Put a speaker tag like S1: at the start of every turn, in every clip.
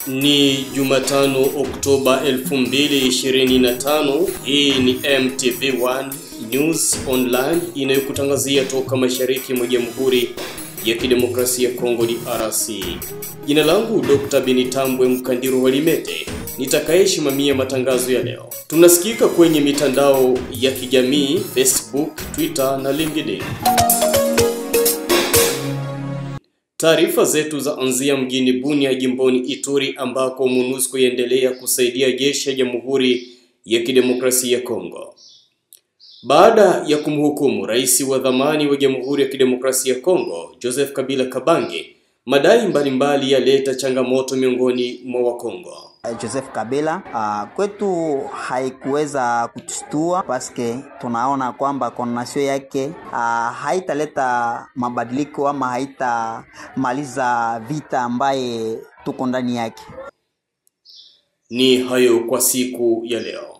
S1: Ni Jumatano Oktoba 2025. Hii ni MTV1 News Online inayokutangazia toka mashariki mwa Jamhuri ya Kidemokrasia ya Kongo DRC. Jina langu Dr. Benitambwe Mkandiro Walimete, nitakayesimamia matangazo ya leo. Tunasikika kwenye mitandao ya kijamii Facebook, Twitter na LinkedIn. Taarifa zetu za anzia mjini Bunia jimboni Ituri ambako MONUSCO yaendelea kusaidia jeshi ya Jamhuri ya Kidemokrasia ya Kongo. Baada ya kumhukumu rais wa zamani wa Jamhuri ya Kidemokrasia ya Kongo, Joseph Kabila Kabange, madai mbalimbali yaleta changamoto miongoni mwa Wakongo.
S2: Joseph Kabila kwetu haikuweza kutustua paske tunaona kwamba konasio yake haitaleta mabadiliko ama haitamaliza vita ambaye tuko ndani yake.
S1: Ni hayo kwa siku ya leo.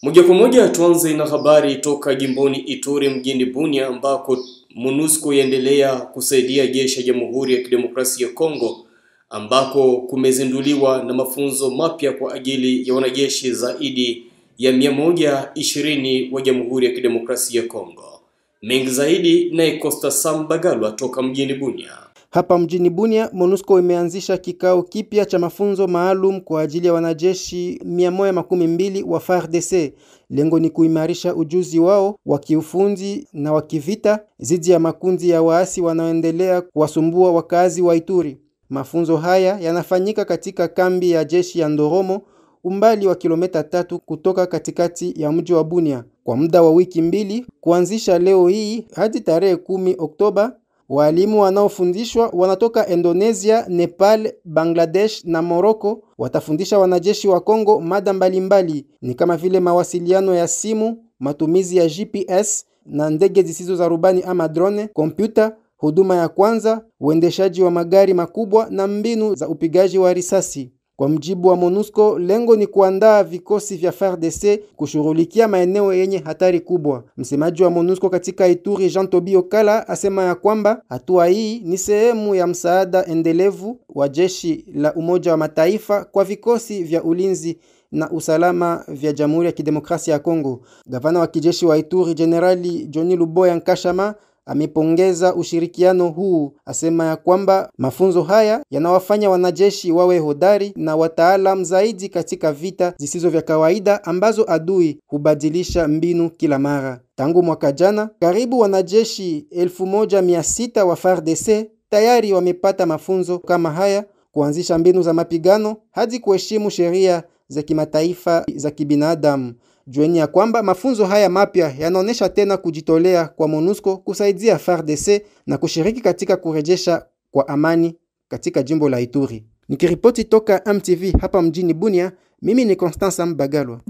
S1: Moja kwa moja tuanze na habari toka jimboni Ituri mjini Bunia ambako MONUSCO yaendelea kusaidia jeshi ya Jamhuri ya Kidemokrasia ya Kongo ambako kumezinduliwa na mafunzo mapya kwa ajili ya wanajeshi zaidi ya 120 wa Jamhuri ya Kidemokrasia ya Kongo. Mengi zaidi na Costa Sambagalwa toka mjini Bunia.
S3: Hapa mjini Bunia, MONUSCO imeanzisha kikao kipya cha mafunzo maalum kwa ajili ya wanajeshi 112 wa FARDC. Lengo ni kuimarisha ujuzi wao wa kiufundi na wa kivita dhidi ya makundi ya waasi wanaoendelea kuwasumbua wakazi wa Ituri. Mafunzo haya yanafanyika katika kambi ya jeshi ya Ndoromo, umbali wa kilomita 3 kutoka katikati ya mji wa Bunia, kwa muda wa wiki 2 kuanzisha leo hii hadi tarehe 10 Oktoba. Walimu wanaofundishwa wanatoka Indonesia, Nepal, Bangladesh na Morocco. Watafundisha wanajeshi wa Kongo mada mbalimbali ni kama vile mawasiliano ya simu, matumizi ya GPS na ndege zisizo za rubani ama drone, kompyuta, huduma ya kwanza, uendeshaji wa magari makubwa na mbinu za upigaji wa risasi. Kwa mjibu wa MONUSCO, lengo ni kuandaa vikosi vya FARDC kushughulikia maeneo yenye hatari kubwa. Msemaji wa MONUSCO katika Ituri, Jean Tobio Kala, asema ya kwamba hatua hii ni sehemu ya msaada endelevu wa jeshi la Umoja wa Mataifa kwa vikosi vya ulinzi na usalama vya Jamhuri ya Kidemokrasia ya Kongo. Gavana wa kijeshi wa Ituri, Generali Johnny Luboya Nkashama, amepongeza ushirikiano huu. Asema ya kwamba mafunzo haya yanawafanya wanajeshi wawe hodari na wataalam zaidi katika vita zisizo vya kawaida ambazo adui hubadilisha mbinu kila mara. Tangu mwaka jana, karibu wanajeshi 1600 wa FARDC tayari wamepata mafunzo kama haya, kuanzisha mbinu za mapigano hadi kuheshimu sheria za kimataifa za kibinadamu. Jueni ya kwamba mafunzo haya mapya yanaonesha tena kujitolea kwa MONUSCO kusaidia FARDC na kushiriki katika kurejesha kwa amani katika jimbo la Ituri. Nikiripoti toka MTV hapa mjini Bunia, mimi ni Constance Mbagalwa.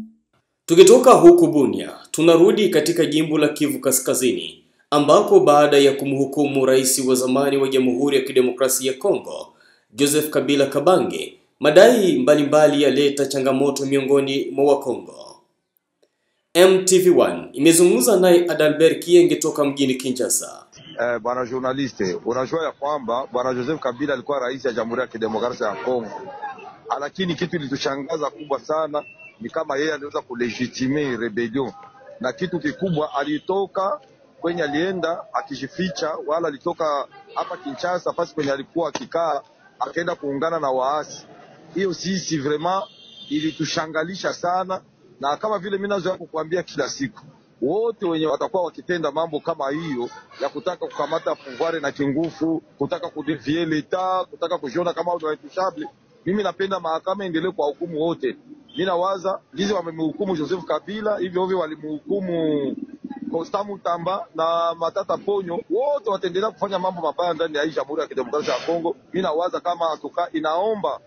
S1: Tukitoka huku Bunia, tunarudi katika jimbo la Kivu Kaskazini ambako baada ya kumhukumu rais wa zamani wa Jamhuri ya Kidemokrasia ya Kongo, Joseph Kabila Kabange, madai mbalimbali yaleta changamoto miongoni mwa Wakongo. MTV1 imezungumza naye Adalbert Kienge toka mjini Kinshasa.
S4: Bwana journaliste, unajua ya kwamba Bwana Joseph Kabila alikuwa rais ya Jamhuri ya Kidemokrasia ya Kongo. Lakini kitu kilitushangaza kubwa sana ni kama yeye aliweza kulegitime rebellion. Na kitu kikubwa, alitoka kwenye alienda akijificha, wala alitoka hapa Kinshasa pasi kwenye alikuwa akikaa akaenda kuungana na waasi. Hiyo sisi vraiment ilitushangalisha sana. Na kama vile mimi nazoea kukuambia kila siku, wote wenye watakuwa wakitenda mambo kama hiyo ya kutaka kukamata pouvoir na kingufu, kutaka kudevier l'etat, kutaka kujiona kama wao intouchables, mimi napenda mahakama endelee kwa hukumu wote. Mimi nawaza gizi wamemhukumu Joseph Kabila, hivyo walimhukumu Constant Mutamba na Matata Ponyo, wote wataendelea kufanya mambo mabaya ndani ya Jamhuri ya Kidemokrasia ya Kongo. Mimi nawaza kama atoka inaomba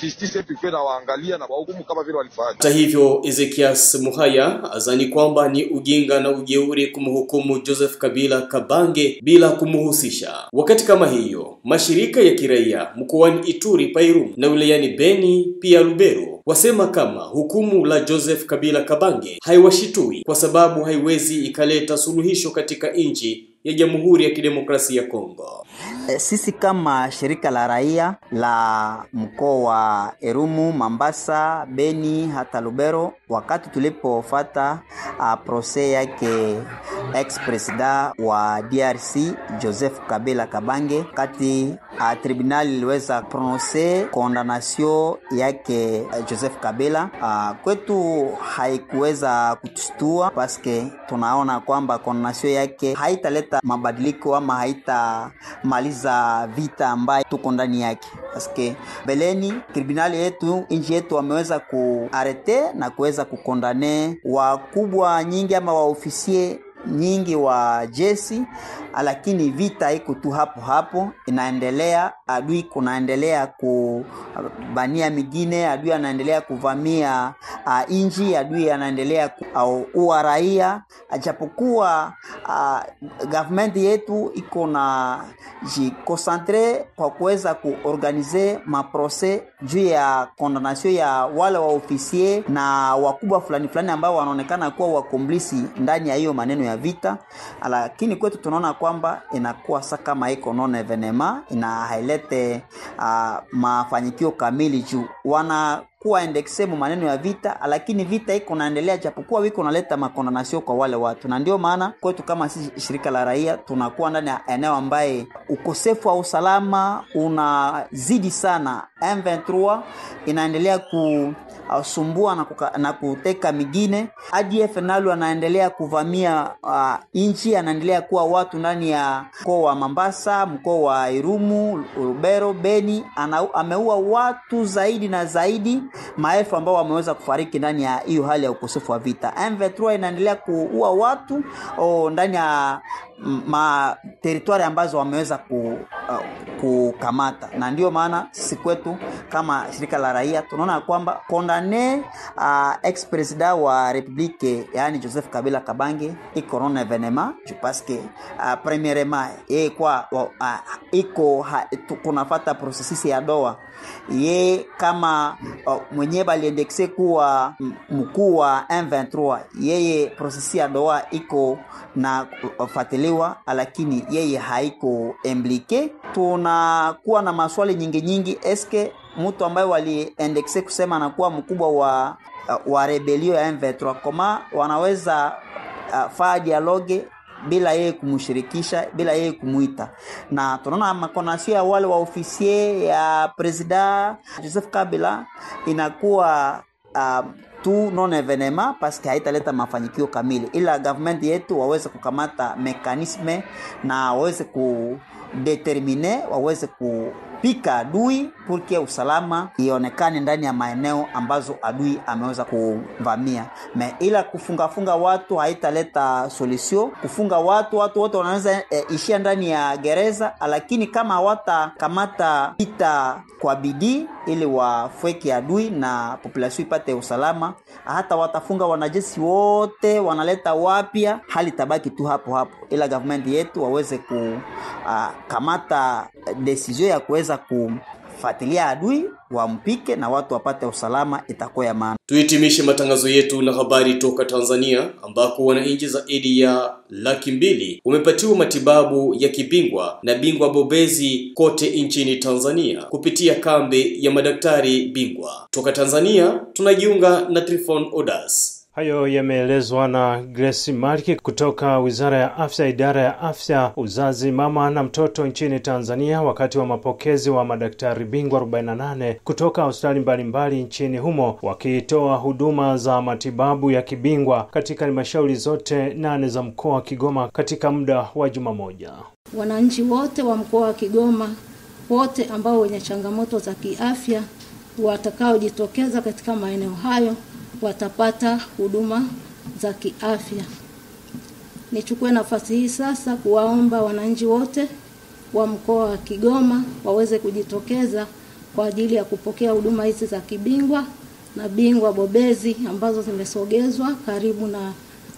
S4: justice yetu na waangalia na wahukumu kama vile walifanya.
S1: Hata hivyo, Ezekias Muhaya azani kwamba ni ujinga na ujeuri kumhukumu Joseph Kabila Kabange bila kumuhusisha. Wakati kama hiyo, mashirika ya kiraia mkoani Ituri, Pairum na wilayani Beni pia Lubero wasema kama hukumu la Joseph Kabila Kabange haiwashitui kwa sababu haiwezi ikaleta suluhisho katika nchi ya Jamhuri ya Kidemokrasia ya Kongo.
S2: Sisi kama shirika la raia la mkoa wa Irumu, Mambasa, Beni hata Lubero, wakati tulipofuata proses yake ex-president wa DRC Joseph Kabila Kabange, kati tribunali iliweza prononcer condamnation yake Joseph Kabila, kwetu haikuweza kutustua paske tunaona kwamba condamnation yake haitaleta mabadiliko ama haitamaliza vita ambayo tuko ndani yake, paske beleni tribunali yetu nchi yetu wameweza kuarete na kuweza kukondane wakubwa nyingi ama waofisie nyingi wa jeshi, lakini vita iko tu hapo inaendelea. Adui kunaendelea kubania mingine, adui anaendelea kuvamia inji, adui anaendelea kuua raia, ajapokuwa government yetu iko na jikonsentre kwa kuweza kuorganize maprocès juu ya condamnation ya wale wa ofisier na wakubwa fulani ambao wanaonekana kuwa wakomplisi ndani ya hiyo maneno ya vita. Lakini kwetu tunaona kwamba inakuwa saka kama iko non evenema, ina hailete mafanikio kamili juu wana kuwa indexe maneno ya vita, lakini vita iko naendelea japokuwa wiko naleta makondamnation kwa wale watu. Na ndio maana kwetu kama sisi shirika la raia tunakuwa ndani ya eneo ambaye ukosefu wa usalama unazidi sana. M23 inaendelea kusumbua na kuteka mingine. ADF nalo anaendelea kuvamia inchi, anaendelea kuwa watu ndani ya mkoa wa Mambasa, mkoa wa Irumu, Lubero, Beni. Ameua watu zaidi na zaidi, maelfu ambao wameweza kufariki ndani ya hiyo hali ya ukosefu wa vita. M23 inaendelea kuua watu ndani ya territory ambazo wameweza kukamata. Na ndio maana sisi kwetu kama shirika la raia tunaona kwamba condamner ex-president wa Republique yani Joseph Kabila Kabange iko non evenement parce que premièrement kwa iko tunafuata processus ya Doha. Ye kama mwenye baliindexe kuwa mkuu wa M23, yeye processus ya Doha iko na fatiliwa, lakini yeye haiko impliqué. Tunakuwa na maswali nyingi eske mtu ambaye waliindexe kusema anakuwa mkubwa wa rebellion ya M23 kama wanaweza faa dialogue bila yeye kumshirikisha, bila yeye kumuita. Na tunaona makonasio ya wale wa ofisier ya president Joseph Kabila inakuwa tu non evenement parce que haitaleta mafanikio kamili, ila government yetu waweze kukamata mekanisme na waweze kudetermine, waweze kupika adui porque usalama ionekane ndani ya maeneo ambazo adui ameweza kuvamia. Ila kufunga watu haitaleta solution. Kufunga watu wote wanaweza ishia ndani ya gereza, lakini kama hawatakamata vita kwa bidii ili wafweke adui na population ipate usalama, hata watafunga wanajeshi wote wanaleta wapya, hali tabaki tu hapo. Ila government yetu waweze kukamata decision ya kuweza kufuatilia adui, wampike na watu wapate usalama, itakuwa ya maana.
S1: Tuhitimishe matangazo yetu na habari toka Tanzania, ambako wananchi zaidi ya 200,000 wamepatiwa matibabu ya kibingwa na bingwa bobezi kote nchini Tanzania kupitia kambi ya madaktari bingwa. Toka Tanzania tunajiunga na Trifon Odas.
S5: Hayo yameelezwa na Grace Marki kutoka Wizara ya Afya, Idara ya Afya, Uzazi, Mama na Mtoto nchini Tanzania wakati wa mapokezi wa madaktari bingwa 48 kutoka hospitali mbalimbali nchini humo wakitoa huduma za matibabu ya kibingwa katika halmashauri zote 8 za mkoa wa Kigoma katika muda wa juma moja.
S6: Wananchi wote wa mkoa wa Kigoma wote ambao wenye changamoto za kiafya watakaojitokeza katika maeneo hayo watapata huduma za kiafya. Nichukue nafasi hii sasa kuwaomba wananchi wote wa mkoa wa Kigoma waweze kujitokeza kwa ajili ya kupokea huduma hizi za kibingwa na bingwa bobezi ambazo zimesogezwa karibu na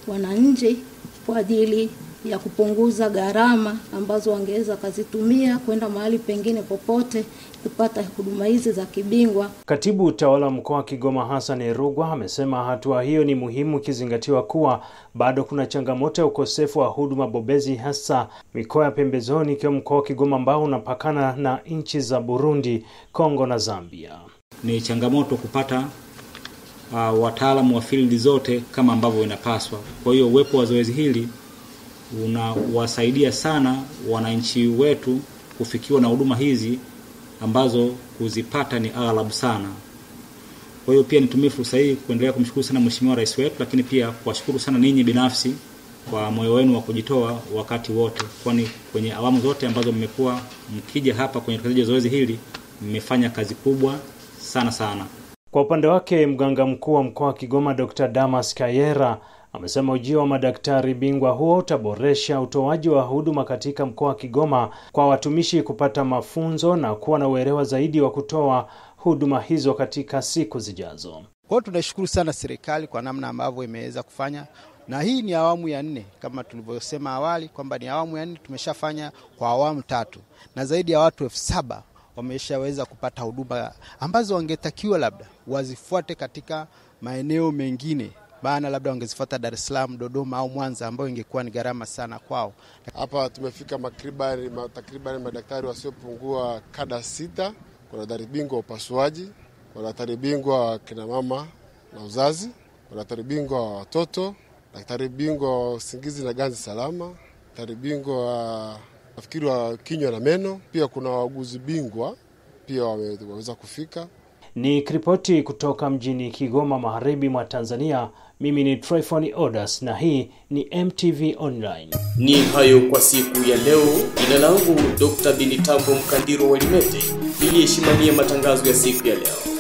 S6: wananchi kwa ajili ya kupunguza gharama ambazo wangeweza kazitumia kwenda mahali pengine popote kupata huduma hizi za kibingwa.
S5: Katibu utawala mkoa wa Kigoma Hassan Rugwa amesema hatua hiyo ni muhimu kizingatiwa kuwa bado kuna changamoto ya ukosefu wa huduma bobezi, hasa mikoa ya pembezoni ikiwa mkoa wa Kigoma ambao unapakana na nchi za Burundi, Kongo na Zambia.
S7: Ni changamoto kupata wataalamu wa field zote kama ambavyo inapaswa. Kwa hiyo uwepo wa zoezi hili unawasaidia sana wananchi wetu kufikiwa na huduma hizi ambazo kuzipata ni aghalabu sana. Kwa hiyo pia nitumie fursa hii kuendelea kumshukuru sana Mheshimiwa Rais wetu, lakini pia kuwashukuru sana ninyi binafsi kwa moyo wenu wa kujitoa wakati wote, kwani kwenye awamu zote ambazo mmekuwa mkija hapa kwenye utekelezaji zoezi hili mmefanya kazi kubwa sana.
S5: Kwa upande wake mganga mkuu wa mkoa wa Kigoma Dr. Damas Kayera amesema ujio wa madaktari bingwa huo utaboresha utoaji wa huduma katika mkoa wa Kigoma kwa watumishi kupata mafunzo na kuwa na uelewa zaidi wa kutoa huduma hizo katika siku zijazo.
S8: Kwa hiyo tunashukuru sana serikali kwa namna ambavyo imeweza kufanya, na hii ni awamu ya 4 kama tulivyosema awali kwamba ni awamu ya 4. Tumeshafanya kwa awamu 3 na zaidi ya watu 7,000 wameshaweza kupata huduma ambazo wangetakiwa labda wazifuate katika maeneo mengine, maana labda wangezifuata Dar es Salaam, Dodoma au Mwanza, ambao ingekuwa ni gharama sana kwao.
S9: Hapa tumefika takriban madaktari wasiopungua kada 6. Kuna daktari bingwa upasuaji, kuna daktari bingwa kina mama na uzazi, kuna daktari bingwa watoto, daktari bingwa usingizi na ganzi salama, daktari bingwa nafikiri wa kinywa na meno, pia kuna wauguzi bingwa pia wameweza kufika.
S5: Ni ripoti kutoka mjini Kigoma, magharibi mwa Tanzania. Mimi ni Tryphon Odas na hii ni MTV Online.
S1: Ni hayo kwa siku ya leo. Jina langu Dr. Binitambo Mkandiro Walimete, niliyeshimamia matangazo ya siku ya leo.